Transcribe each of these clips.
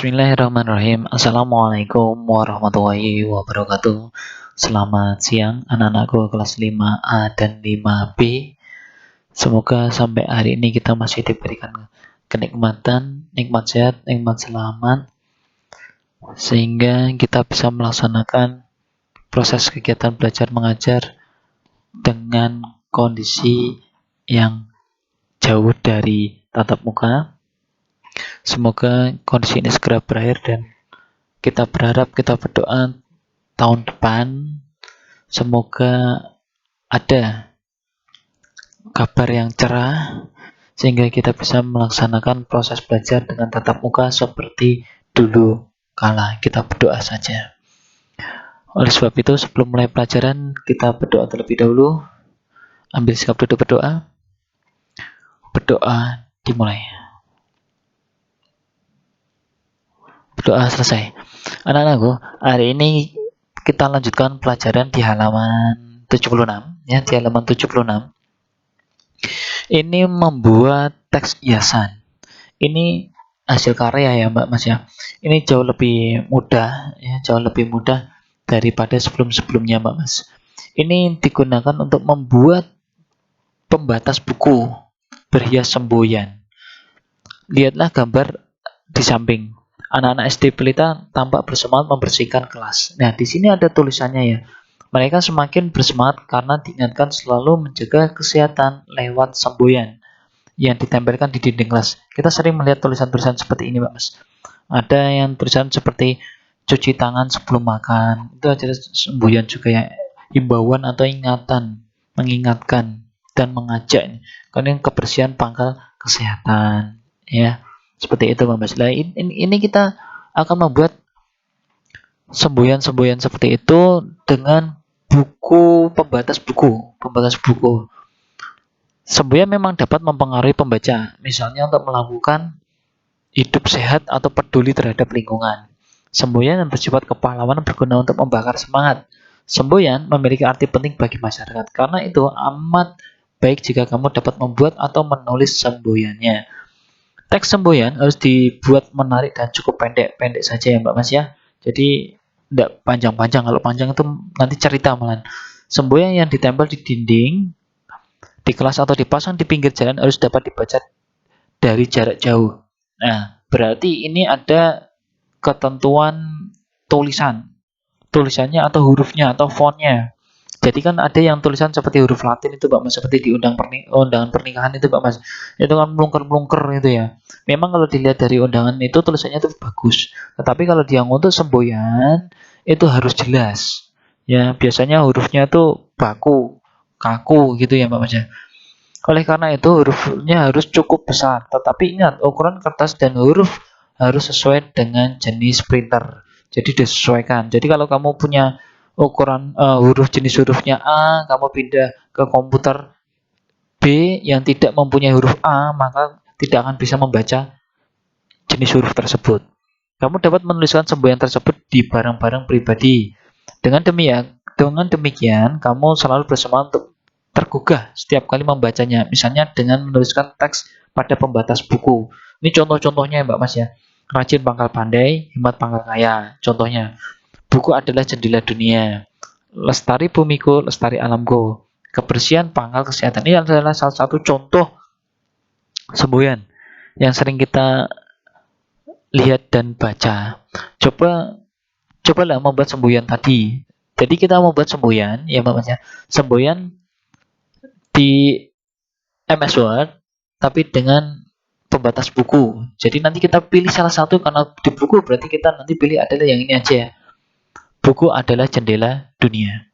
Bismillahirrahmanirrahim. Assalamualaikum warahmatullahi wabarakatuh. Selamat siang anak-anakku kelas 5A dan 5B. Semoga sampai hari ini kita masih diberikan kenikmatan, nikmat sehat, nikmat selamat, sehingga kita bisa melaksanakan proses kegiatan belajar mengajar dengan kondisi yang jauh dari tatap muka. Semoga kondisi ini segera berakhir dan kita berharap, kita berdoa tahun depan semoga ada kabar yang cerah sehingga kita bisa melaksanakan proses belajar dengan tatap muka seperti dulu kala. Kita berdoa saja. Oleh sebab itu, sebelum mulai pelajaran, kita berdoa terlebih dahulu. Ambil sikap duduk berdoa. Berdoa dimulai. Berdoa selesai. Anak-anakku, hari ini kita lanjutkan pelajaran di halaman 76, ya, di halaman 76. Ini membuat teks hiasan. Ini hasil karya ya, Mbak Mas ya. Ini jauh lebih mudah, ya, jauh lebih mudah daripada sebelum-sebelumnya, Mbak Mas. Ini digunakan untuk membuat pembatas buku berhias semboyan. Lihatlah gambar di samping. Anak-anak SD Pelita tampak bersemangat membersihkan kelas. Nah, di sini ada tulisannya ya. Mereka semakin bersemangat karena diingatkan selalu menjaga kesehatan lewat semboyan yang ditempelkan di dinding kelas. Kita sering melihat tulisan-tulisan seperti ini, Pak Mas. Ada yang tulisan seperti cuci tangan sebelum makan. Itu ada semboyan juga ya. Himbauan atau ingatan, mengingatkan dan mengajak. Karena kebersihan pangkal kesehatan, ya. Seperti itu, Mas. Nah, ini kita akan membuat semboyan-semboyan seperti itu dengan buku pembatas buku. Semboyan memang dapat mempengaruhi pembaca, misalnya untuk melakukan hidup sehat atau peduli terhadap lingkungan. Semboyan yang bersifat kepahlawanan berguna untuk membakar semangat. Semboyan memiliki arti penting bagi masyarakat. Karena itu amat baik jika kamu dapat membuat atau menulis semboyannya. Teks semboyan harus dibuat menarik dan cukup pendek saja ya Mbak Mas ya. Jadi tidak panjang-panjang. Kalau panjang itu nanti cerita malah. Semboyan yang ditempel di dinding, di kelas atau dipasang di pinggir jalan harus dapat dibaca dari jarak jauh. Nah, berarti ini ada ketentuan tulisannya atau hurufnya atau fontnya. Jadi kan ada yang tulisan seperti huruf Latin itu, Pak Mas, seperti di undangan pernikahan itu, Pak Mas. Itu kan melungker-melungker itu ya. Memang kalau dilihat dari undangan itu tulisannya itu bagus. Tetapi kalau dia untuk semboyan itu harus jelas. Ya, biasanya hurufnya itu baku, kaku gitu ya, Pak Mas ya. Oleh karena itu hurufnya harus cukup besar. Tetapi ingat, ukuran kertas dan huruf harus sesuai dengan jenis printer. Jadi disesuaikan. Jadi kalau kamu punya ukuran huruf jenis hurufnya A, kamu pindah ke komputer B yang tidak mempunyai huruf A, maka tidak akan bisa membaca jenis huruf tersebut. Kamu dapat menuliskan semboyan tersebut di barang-barang pribadi. Dengan demikian, kamu selalu bersemangat untuk tergugah setiap kali membacanya. Misalnya dengan menuliskan teks pada pembatas buku. Ini contoh-contohnya Mbak Mas ya. Rajin pangkal pandai, hemat pangkal kaya. Contohnya, buku adalah jendela dunia. Lestari bumiku, lestari alamku. Kebersihan pangkal kesehatan. Ini adalah salah satu contoh semboyan yang sering kita lihat dan baca. Cobalah membuat semboyan tadi. Jadi kita membuat semboyan, ya Mbak Mas ya. Semboyan di MS Word, tapi dengan pembatas buku. Jadi nanti kita pilih salah satu karena di buku berarti kita nanti pilih adalah yang ini aja. Buku adalah jendela dunia.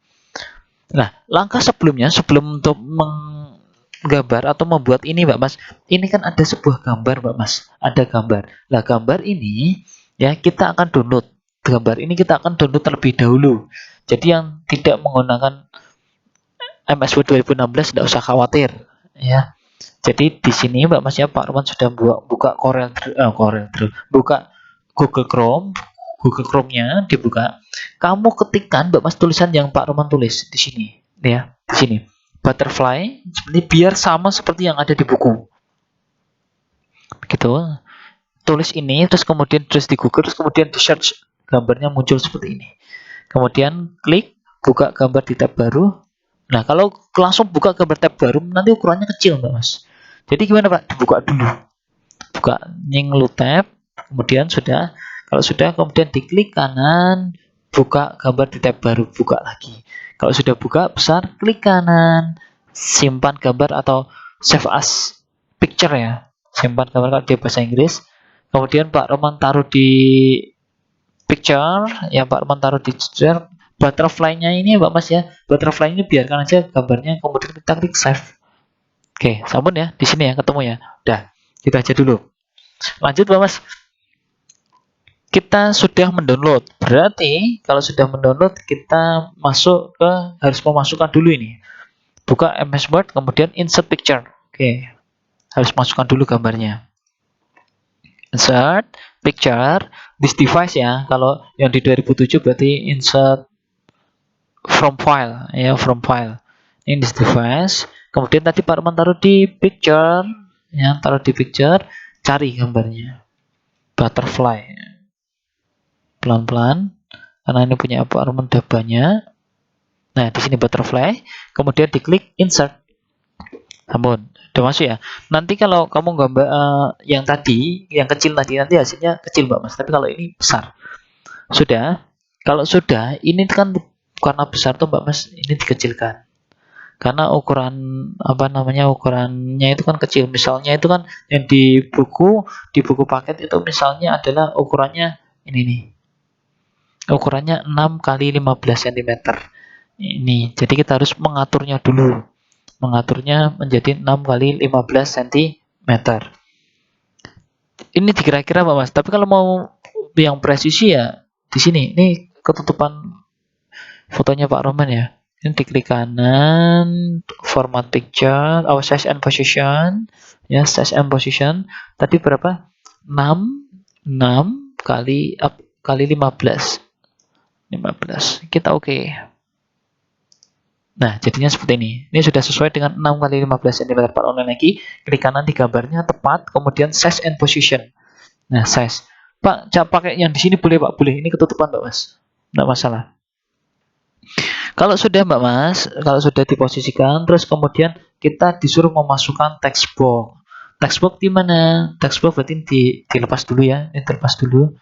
Nah, langkah sebelumnya sebelum untuk menggambar atau membuat ini Mbak Mas, ini kan ada sebuah gambar Mbak Mas, ada gambar. Nah, gambar ini ya kita akan download. Gambar ini kita akan download terlebih dahulu. Jadi yang tidak menggunakan MS Word 2016 tidak usah khawatir ya. Jadi di sini Mbak Mas ya, Pak Roman sudah buka buka Google Chrome-nya dibuka. Kamu ketikkan Mbak Mas tulisan yang Pak Roman tulis di sini ya, di sini. Butterfly seperti biar sama seperti yang ada di buku. Begitu. tulis ini, terus kemudian di Google, terus kemudian di search, gambarnya muncul seperti ini. Kemudian klik, buka gambar di tab baru. Nah, kalau langsung buka gambar tab baru, nanti ukurannya kecil, Mbak Mas. Jadi gimana, Pak? Dibuka dulu. Buka new tab, kemudian sudah. Kalau sudah, kemudian diklik kanan, buka gambar di tab baru, buka lagi. Kalau sudah buka besar, klik kanan, simpan gambar atau save as picture ya. Simpan gambar kalau dia bahasa Inggris. Kemudian Pak Roman taruh di picture, ya Pak Roman taruh di picture. Butterfly-nya ini Mbak Mas ya, butterfly ini biarkan aja gambarnya, kemudian kita klik save. Oke, sampun ya, di sini ya ketemu ya. Udah, kita aja dulu. Lanjut Mbak Mas. Kita sudah mendownload. Berarti kalau sudah mendownload, kita masuk ke, harus memasukkan dulu ini. Buka MS Word, kemudian insert picture. Oke, harus masukkan dulu gambarnya. Insert picture this device ya. Kalau yang di 2007 berarti insert from file ya, from file. Ini this device. Kemudian tadi Pak Arman taruh di picture ya, taruh di picture, cari gambarnya. Butterfly. Pelan-pelan karena ini punya Pak Arman udah banyak. Nah, di sini butterfly, kemudian diklik insert. Ampun, udah masuk ya. Nanti kalau kamu gambar yang tadi, yang kecil tadi, nanti hasilnya kecil Mbak Mas. Tapi kalau ini besar. Sudah. Kalau sudah, ini kan karena besar tuh Mbak Mas, ini dikecilkan. Karena ukuran apa namanya, ukurannya itu kan kecil. Misalnya itu kan yang di buku paket itu misalnya adalah ukurannya ini nih. Ukurannya 6 kali 15 cm. Ini, jadi kita harus mengaturnya dulu. Mengaturnya menjadi 6 kali 15 cm. Ini dikira-kira Pak Mas. Tapi kalau mau yang presisi ya di sini. Ini ketutupan fotonya Pak Roman ya. Ini diklik kanan, format picture, size and position, ya size and position. Tadi berapa? 6 kali 15. Kita oke. Nah, jadinya seperti ini. Ini sudah sesuai dengan 6 kali 15 cm. Pak online lagi, klik kanan di gambarnya tepat, kemudian size and position. Nah, size. Pak, pakai yang di sini boleh Pak? Boleh. Ini ketutupan Pak Mas. Enggak masalah. Kalau sudah Mbak Mas, kalau sudah diposisikan, terus kemudian kita disuruh memasukkan text box. Text box di mana? Text box berarti dilepas dulu ya. Ini dilepas dulu.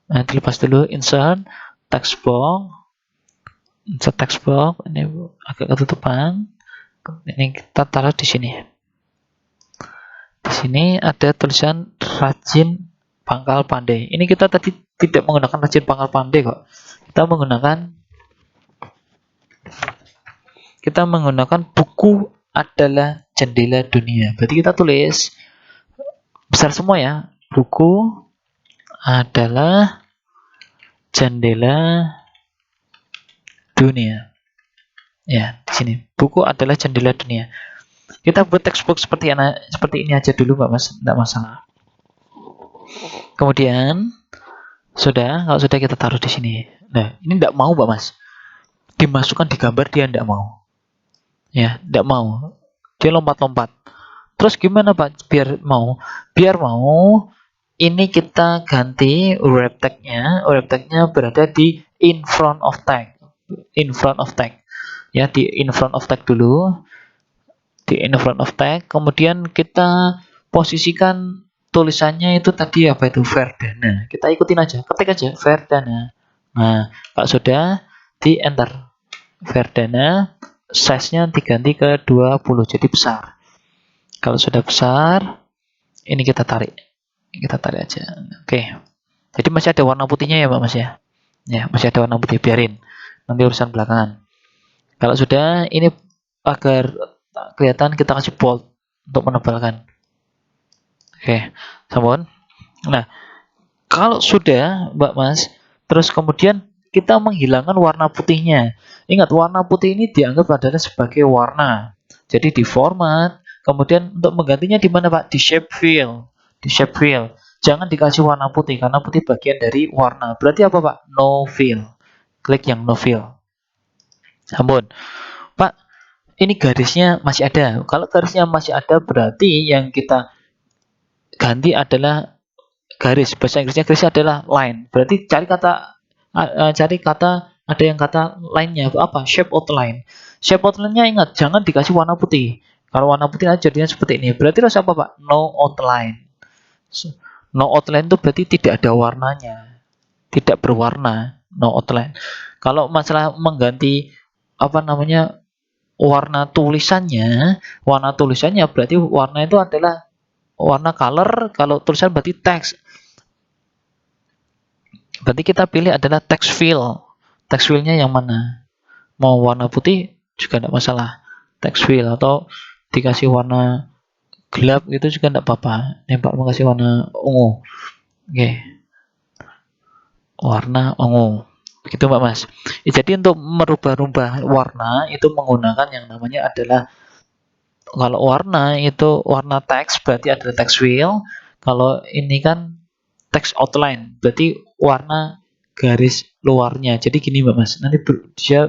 Nah, dilepas dulu, insert text box. Insert text box, ini agak ketutupan. Ini kita taruh di sini. Di sini ada tulisan rajin pangkal pandai. Ini kita tadi tidak menggunakan rajin pangkal pandai kok. Kita menggunakan buku adalah jendela dunia. Berarti kita tulis besar semua ya. Buku adalah jendela dunia. Ya, di sini. Buku adalah jendela dunia. Kita buat textbook seperti ini aja dulu, Mbak Mas. Tidak masalah. Kemudian, kalau sudah kita taruh di sini. Nah, ini tidak mau, Mbak Mas. Dimasukkan di gambar, dia tidak mau. Ya, tidak mau. Dia lompat-lompat. Terus gimana, Pak? Biar mau. Ini kita ganti wrap tag-nya. Wrap tag-nya berada di in front of tag. In front of tag. Ya, di in front of tag dulu. Di in front of tag. Kemudian kita posisikan tulisannya itu tadi apa itu? Verdana. Kita ikutin aja. Ketik aja Verdana. Nah, kalau sudah di enter. Verdana. Size-nya diganti ke 20. Jadi besar. Kalau sudah besar, ini kita tarik. Kita tarik aja. Oke. Jadi masih ada warna putihnya ya, Mbak Mas ya? Ya, masih ada warna putih, biarin. Nanti urusan belakangan. Kalau sudah, ini agar kelihatan kita kasih bold untuk menebalkan. Oke, sampun. Nah, kalau sudah, Mbak Mas, terus kemudian kita menghilangkan warna putihnya. Ingat, warna putih ini dianggap adalah sebagai warna. Jadi di format, kemudian untuk menggantinya di mana, Pak? Di shape fill. Di shape fill. Jangan dikasih warna putih, karena putih bagian dari warna. Berarti apa, Pak? No fill. Klik yang no fill. Ampun. Pak, ini garisnya masih ada. Kalau garisnya masih ada, berarti yang kita ganti adalah garis. Bahasa Inggrisnya garis adalah line. Berarti cari kata ada yang kata lainnya apa? Shape outline. Shape outline-nya ingat jangan dikasih warna putih. Kalau warna putih aja jadinya seperti ini. Berarti harus apa, Pak? No outline. No outline itu berarti tidak ada warnanya. Tidak berwarna, no outline. Kalau masalah mengganti apa namanya warna tulisannya berarti warna itu adalah warna color, kalau tulisan berarti teks. Berarti kita pilih adalah text fill. Text fill-nya yang mana? Mau warna putih juga tidak masalah. Text fill atau dikasih warna gelap gitu juga tidak apa-apa. Pak mau kasih warna ungu. Oke. Warna ungu. Begitu Mbak Mas. Jadi untuk merubah-rubah warna itu menggunakan yang namanya adalah kalau warna itu warna teks berarti adalah text fill. Kalau ini kan text outline berarti warna garis luarnya. Jadi gini Mbak Mas, nanti dia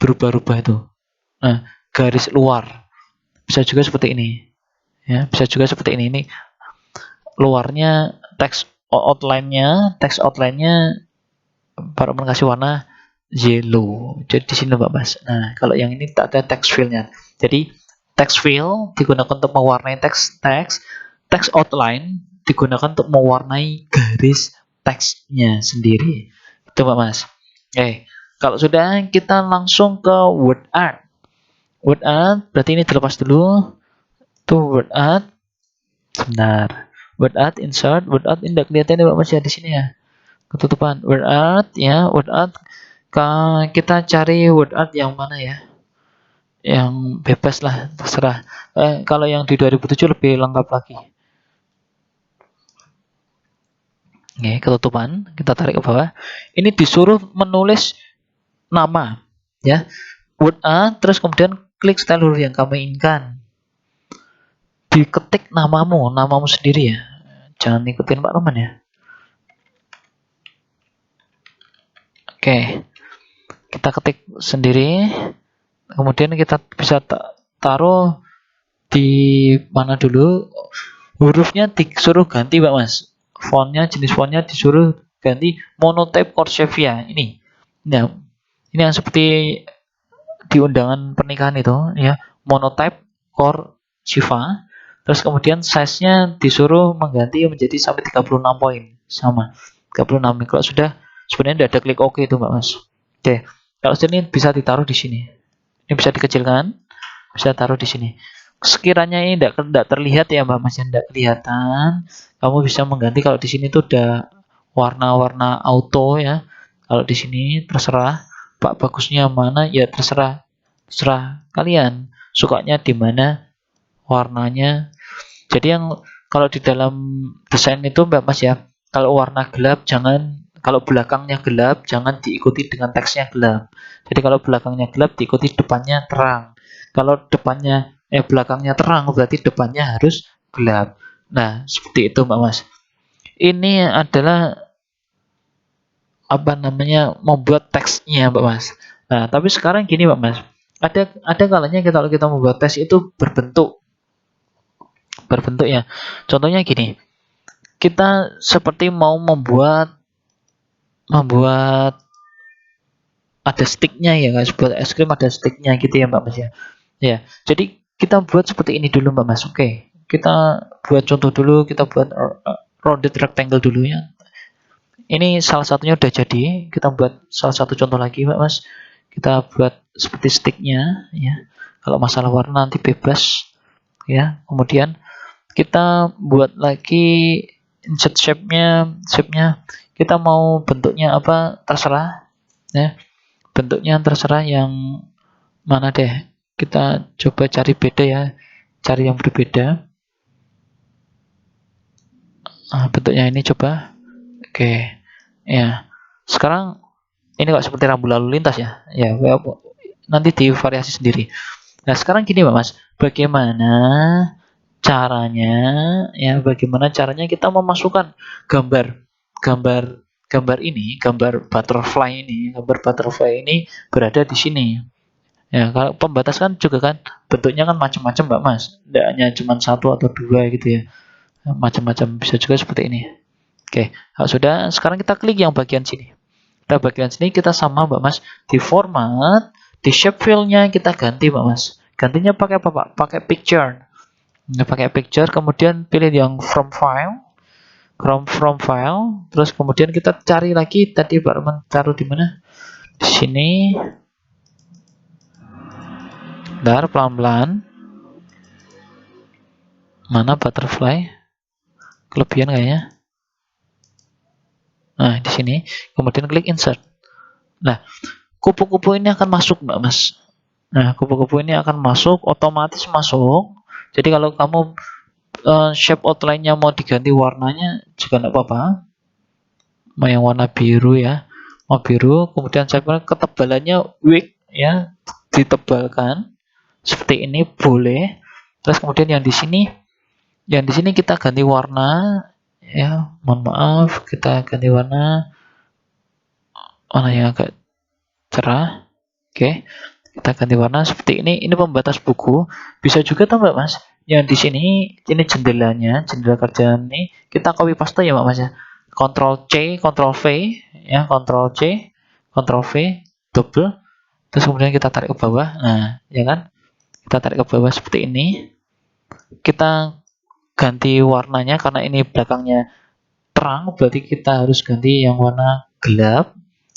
berubah-ubah itu. Nah, garis luar bisa juga seperti ini. Ya, bisa juga seperti ini. Ini luarnya text outline-nya para kasih warna yellow. Jadi di sini Mbak Mas. Nah, kalau yang ini tak ada text fill-nya. Jadi text fill digunakan untuk mewarnai text outline digunakan untuk mewarnai garis teksnya sendiri. Itu Mbak Mas. Oke, kalau sudah kita langsung ke word art. Word art berarti ini terlepas dulu. Tuh word art. Sebentar. Word art insert, word art ini tidak kelihatan ya Mbak Mas ya di sini ya. Ketutupan word art ya, word art. Kita cari word art yang mana ya? Yang bebas lah, terserah. Kalau yang di 2007 lebih lengkap lagi. Oke, ketutupan, kita tarik ke bawah. Ini disuruh menulis nama, ya. Word art, terus kemudian klik style huruf yang kamu inginkan. Diketik namamu sendiri ya. Jangan ikutin Pak Roman ya. Oke, kita ketik sendiri. Kemudian kita bisa taruh di mana dulu, hurufnya disuruh ganti Pak Mas, jenis fontnya disuruh ganti monotype Corsair ini. Nah, ini yang seperti di undangan pernikahan itu ya, monotype Corsair. Terus kemudian size-nya disuruh mengganti menjadi sampai 36 poin, sama 36. Kalau sudah sebenarnya tidak ada klik OK itu Mbak Mas. Oke, kalau ini bisa ditaruh di sini. Ini bisa dikecilkan, bisa taruh di sini. Sekiranya ini tidak terlihat ya Mbak Mas, tidak kelihatan, kamu bisa mengganti. Kalau di sini tuh ada warna-warna auto ya. Kalau di sini terserah Pak bagusnya mana ya, terserah kalian sukanya di mana warnanya. Jadi yang kalau di dalam desain itu Mbak Mas ya, kalau warna gelap kalau belakangnya gelap jangan diikuti dengan teksnya gelap. Jadi kalau belakangnya gelap diikuti depannya terang. Kalau belakangnya terang berarti depannya harus gelap. Nah, seperti itu Mbak Mas. Ini adalah apa namanya membuat teksnya Mbak Mas. Nah, tapi sekarang gini Mbak Mas. Ada kalanya kalau kita membuat teks itu berbentuk ya. Contohnya gini. Kita seperti mau membuat ada sticknya ya guys, buat es krim ada sticknya gitu ya Mbak Mas ya. Ya, jadi kita buat seperti ini dulu Mbak Mas. Oke, kita buat contoh dulu, kita buat rounded rectangle dulu ya. Ini salah satunya udah jadi, kita buat salah satu contoh lagi Mbak Mas. Kita buat seperti sticknya ya. Kalau masalah warna nanti bebas ya. Kemudian kita buat lagi insert shape-nya kita mau bentuknya apa terserah ya, bentuknya terserah yang mana deh, kita coba cari beda ya, cari yang berbeda. Bentuknya ini coba. Oke ya, sekarang ini kok seperti rambu lalu lintas ya, nanti divariasi sendiri. Nah sekarang gini Mbak Mas, bagaimana caranya kita memasukkan gambar ini, gambar butterfly ini berada di sini. Ya, kalau pembatas kan juga kan bentuknya kan macam-macam Mbak Mas. Tidak hanya cuma satu atau dua gitu ya. Macam-macam, bisa juga seperti ini. Oke, kalau sudah, sekarang kita klik yang bagian sini. Kita bagian sini kita sama Mbak Mas, di format, di shape fill-nya kita ganti Mbak Mas. Gantinya pakai apa Pak? Pakai picture. Nah, pakai picture, kemudian pilih yang from file, from file, terus kemudian kita cari lagi tadi Pak Roman taruh di mana? Di sini. Bentar, pelan-pelan. Mana butterfly? Kelebihan kayaknya. Nah, di sini. Kemudian klik insert. Nah, kupu-kupu ini akan masuk, Mbak Mas. Nah, kupu-kupu ini akan masuk, otomatis masuk. Jadi kalau kamu shape outline-nya mau diganti warnanya juga tidak apa-apa. Mau yang warna biru ya, mau biru. Kemudian saya pilih ketebalannya weak ya, ditebalkan seperti ini boleh. Terus kemudian yang di sini kita ganti warna ya. Mohon maaf, kita ganti warna yang agak cerah. Oke, kita ganti warna seperti ini. Ini pembatas buku. Bisa juga tuh Mbak Mas. Yang di sini ini jendelanya, jendela kerja ini kita copy paste ya Mbak Mas ya. Ctrl C, Ctrl V ya, Ctrl C, Ctrl V, double. Terus kemudian kita tarik ke bawah. Nah, ya kan? Kita tarik ke bawah seperti ini. Kita ganti warnanya karena ini belakangnya terang, berarti kita harus ganti yang warna gelap.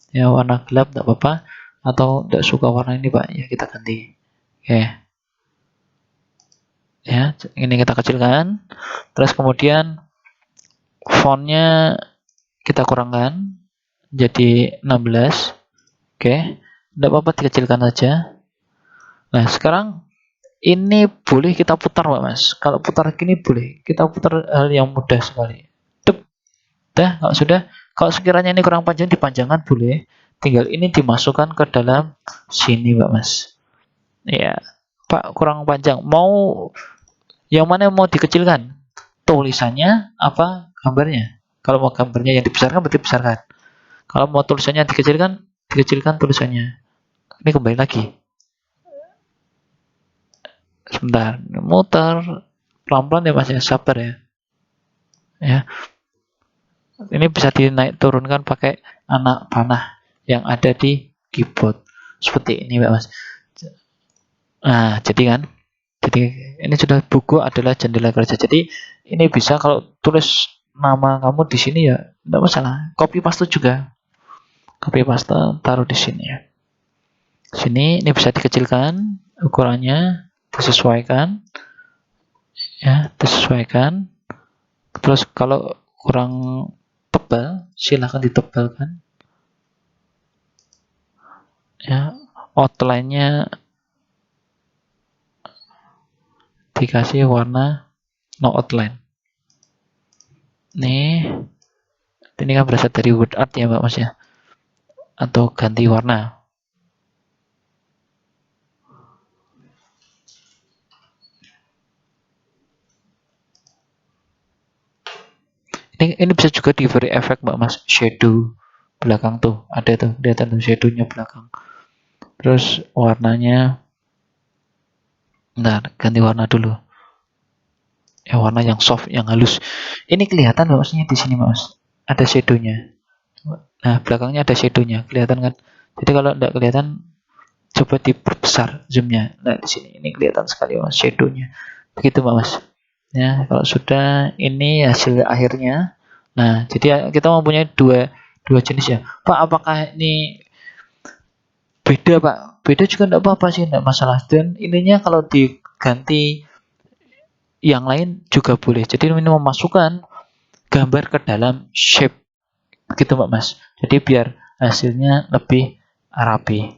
Ya, warna gelap tidak apa-apa. Atau tidak suka warna ini Pak, ya kita ganti. Oke. Ya, ini kita kecilkan. Terus kemudian fontnya kita kurangkan jadi 16. Oke. Tidak apa-apa dikecilkan saja. Nah, sekarang ini boleh kita putar Pak Mas. Kalau putar gini boleh. Kita putar hal yang mudah sekali. Dep. Dah, kalau sudah. Kalau sekiranya ini kurang panjang, dipanjangkan boleh. Tinggal ini dimasukkan ke dalam sini Pak Mas. Ya, Pak kurang panjang. Mau yang mana yang mau dikecilkan? Tulisannya apa gambarnya? Kalau mau gambarnya yang dibesarkan berarti besarkan. Kalau mau tulisannya dikecilkan, dikecilkan tulisannya. Ini kembali lagi. Sebentar, muter pelan-pelan ya Mas ya, sabar ya. Ya. Ini bisa dinaik turunkan pakai anak panah yang ada di keyboard. Seperti ini Mas. Nah, jadi kan. Jadi ini sudah buku adalah jendela kerja. Jadi ini bisa kalau tulis nama kamu di sini ya tidak masalah. Copy paste juga. Copy paste taruh di sini ya. Sini ini bisa dikecilkan ukurannya, disesuaikan ya, disesuaikan. Terus kalau kurang tebal silahkan ditebalkan ya. Outline-nya dikasih warna no outline. Nih, ini kan berasal dari word art ya Mbak Mas ya, atau ganti warna. Ini bisa juga diberi efek Mbak Mas, shadow belakang tuh ada tuh, kelihatan tuh shadownya belakang. Terus warnanya, bentar, ganti warna dulu. Ya warna yang soft, yang halus. Ini kelihatan Mbak Masnya di sini Mas, ada shadownya. Nah belakangnya ada shadownya, kelihatan kan? Jadi kalau tidak kelihatan, coba diperbesar zoomnya. Nah di sini ini kelihatan sekali Mas shadownya. Begitu Mbak Mas. Ya kalau sudah, ini hasil akhirnya. Nah jadi kita mempunyai dua jenis ya. Pak apakah ini beda Pak? Beda juga tidak apa-apa sih, tidak masalah. Dan ininya kalau diganti yang lain juga boleh. Jadi ini memasukkan gambar ke dalam shape gitu Mbak Mas. Jadi biar hasilnya lebih rapi.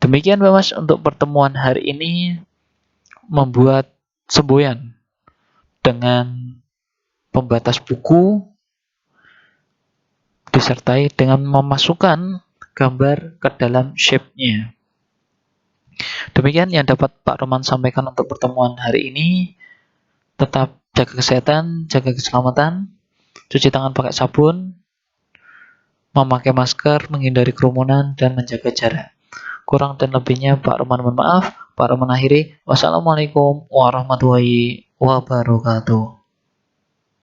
Demikian Mbak Mas untuk pertemuan hari ini, membuat semboyan dengan pembatas buku disertai dengan memasukkan gambar ke dalam shape-nya. Demikian yang dapat Pak Roman sampaikan untuk pertemuan hari ini. Tetap jaga kesehatan, jaga keselamatan, cuci tangan pakai sabun, memakai masker, menghindari kerumunan, dan menjaga jarak. Kurang dan lebihnya Pak Roman mohon maaf. Pak Roman akhiri. Wassalamualaikum warahmatullahi wabarakatuh.